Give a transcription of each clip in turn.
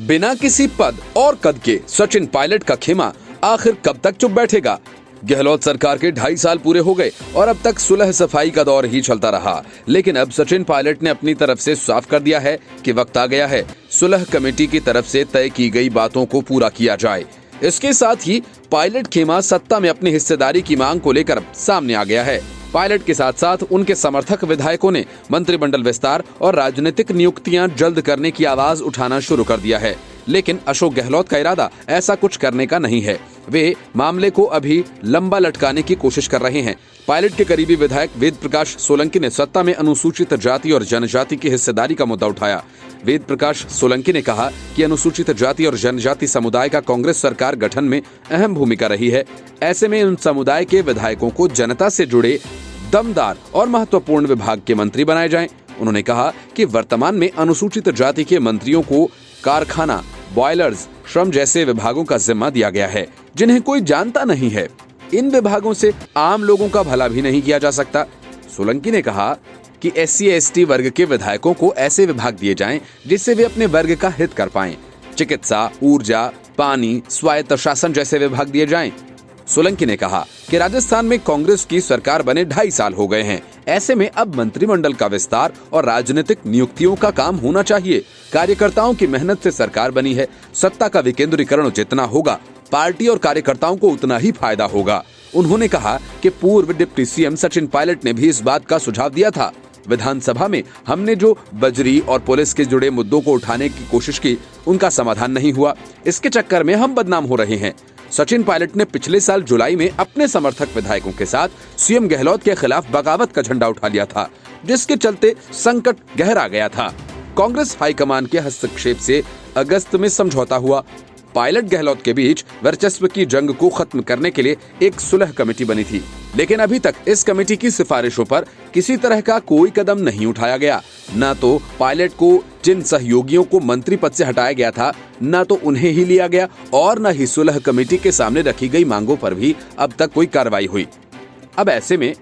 बिना किसी पद और कद के सचिन पायलट का खेमा आखिर कब तक चुप बैठेगा? गहलोत सरकार के 2.5 साल पूरे हो गए और अब तक सुलह सफाई का दौर ही चलता रहा। लेकिन अब सचिन पायलट ने अपनी तरफ से साफ कर दिया है कि वक्त आ गया है सुलह कमेटी की तरफ से तय की गई बातों को पूरा किया जाए। इसके साथ ही पायलट खेमा सत्ता में अपनी हिस्सेदारी की मांग को लेकर सामने आ गया है। पायलट के साथ साथ उनके समर्थक विधायकों ने मंत्रिमंडल विस्तार और राजनीतिक नियुक्तियां जल्द करने की आवाज उठाना शुरू कर दिया है। लेकिन अशोक गहलोत का इरादा ऐसा कुछ करने का नहीं है। वे मामले को अभी लंबा लटकाने की कोशिश कर रहे हैं। पायलट के करीबी विधायक वेद प्रकाश सोलंकी ने सत्ता में अनुसूचित जाति और जनजाति की हिस्सेदारी का मुद्दा उठाया। वेद प्रकाश सोलंकी ने कहा कि अनुसूचित जाति और जनजाति समुदाय का कांग्रेस सरकार गठन में अहम भूमिका रही है। ऐसे में उन समुदाय के विधायकों को जनता से जुड़े दमदार और महत्वपूर्ण विभाग के मंत्री बनाए जाएं। उन्होंने कहा कि वर्तमान में अनुसूचित जाति के मंत्रियों को कारखाना, बॉयलर्स, श्रम जैसे विभागों का जिम्मा दिया गया है जिन्हें कोई जानता नहीं है। इन विभागों से आम लोगों का भला भी नहीं किया जा सकता। सोलंकी ने कहा कि SC/ST वर्ग के विधायकों को ऐसे विभाग दिए जाएं जिससे वे अपने वर्ग का हित कर पाएं। चिकित्सा, ऊर्जा, पानी, स्वायत्त शासन जैसे विभाग दिए जाएं। सोलंकी ने कहा कि राजस्थान में कांग्रेस की सरकार बने 2.5 साल हो गए हैं। ऐसे में अब मंत्रिमंडल का विस्तार और राजनीतिक नियुक्तियों का काम होना चाहिए। कार्यकर्ताओं की मेहनत से सरकार बनी है। सत्ता का विकेंद्रीकरण जितना होगा, पार्टी और कार्यकर्ताओं को उतना ही फायदा होगा। उन्होंने कहा कि पूर्व डिप्टी सीएम सचिन पायलट ने भी इस बात का सुझाव दिया था। विधानसभा में हमने जो बजरी और पुलिस के जुड़े मुद्दों को उठाने की कोशिश की, उनका समाधान नहीं हुआ। इसके चक्कर में हम बदनाम हो रहे हैं। सचिन पायलट ने पिछले साल जुलाई में अपने समर्थक विधायकों के साथ सीएम गहलोत के खिलाफ बगावत का झंडा उठा लिया था, जिसके चलते संकट गहरा गया था। कांग्रेस हाईकमान के हस्तक्षेप से अगस्त में समझौता हुआ। पायलट गहलोत के बीच वर्चस्व की जंग को खत्म करने के लिए एक सुलह कमेटी बनी थी, लेकिन अभी तक इस कमेटी की सिफारिशों पर किसी तरह का कोई कदम नहीं उठाया गया। न तो पायलट को जिन सहयोगियों को मंत्री पद से हटाया गया था, न तो उन्हें ही लिया गया और न ही सुलह कमेटी के सामने रखी गई मांगों पर भी अब तक कोई कार्रवाई हुई। अब ऐसे में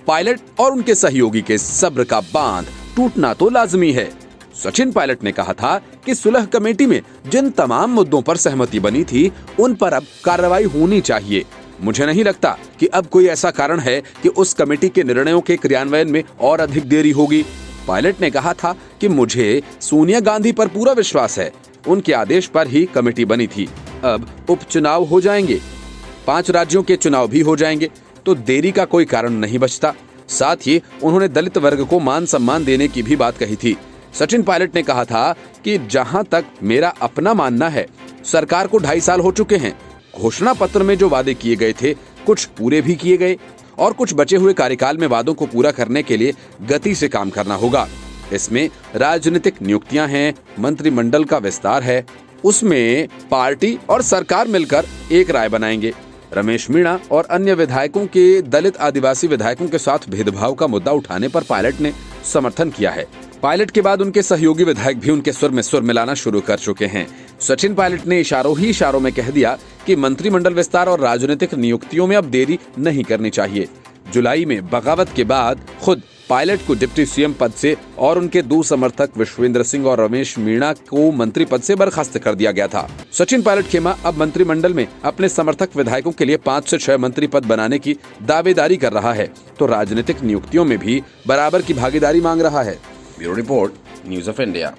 पायलट और उनके सहयोगी के सब्र का बांध टूटना तो लाजमी है। सचिन पायलट ने कहा था कि सुलह कमेटी में जिन तमाम मुद्दों पर सहमति बनी थी, उन पर अब कार्रवाई होनी चाहिए। मुझे नहीं लगता कि अब कोई ऐसा कारण है कि उस कमेटी के निर्णयों के क्रियान्वयन में और अधिक देरी होगी। पायलट ने कहा था कि मुझे सोनिया गांधी पर पूरा विश्वास है। उनके आदेश पर ही कमेटी बनी थी। अब उपचुनाव हो जाएंगे, 5 राज्यों के चुनाव भी हो जाएंगे, तो देरी का कोई कारण नहीं बचता। साथ ही उन्होंने दलित वर्ग को मान सम्मान देने की भी बात कही थी। सचिन पायलट ने कहा था कि जहां तक मेरा अपना मानना है, सरकार को 2.5 साल हो चुके हैं। घोषणा पत्र में जो वादे किए गए थे, कुछ पूरे भी किए गए और कुछ बचे हुए कार्यकाल में वादों को पूरा करने के लिए गति से काम करना होगा। इसमें राजनीतिक नियुक्तियां हैं, मंत्रिमंडल का विस्तार है, उसमें पार्टी और सरकार मिलकर एक राय बनाएंगे। रमेश मीणा और अन्य विधायकों के दलित आदिवासी विधायकों के साथ भेदभाव का मुद्दा उठाने पर पायलट ने समर्थन किया है। पायलट के बाद उनके सहयोगी विधायक भी उनके सुर में सुर मिलाना शुरू कर चुके हैं। सचिन पायलट ने इशारों ही इशारों में कह दिया कि मंत्रिमंडल विस्तार और राजनीतिक नियुक्तियों में अब देरी नहीं करनी चाहिए। जुलाई में बगावत के बाद खुद पायलट को डिप्टी सीएम पद से और उनके 2 समर्थक विश्वेंद्र सिंह और रमेश मीणा को मंत्री पद से बर्खास्त कर दिया गया था। सचिन पायलट खेमा अब मंत्रिमंडल में अपने समर्थक विधायकों के लिए 5 से 6 मंत्री पद बनाने की दावेदारी कर रहा है, तो राजनीतिक नियुक्तियों में भी बराबर की भागीदारी मांग रहा है। Bureau report, news of India.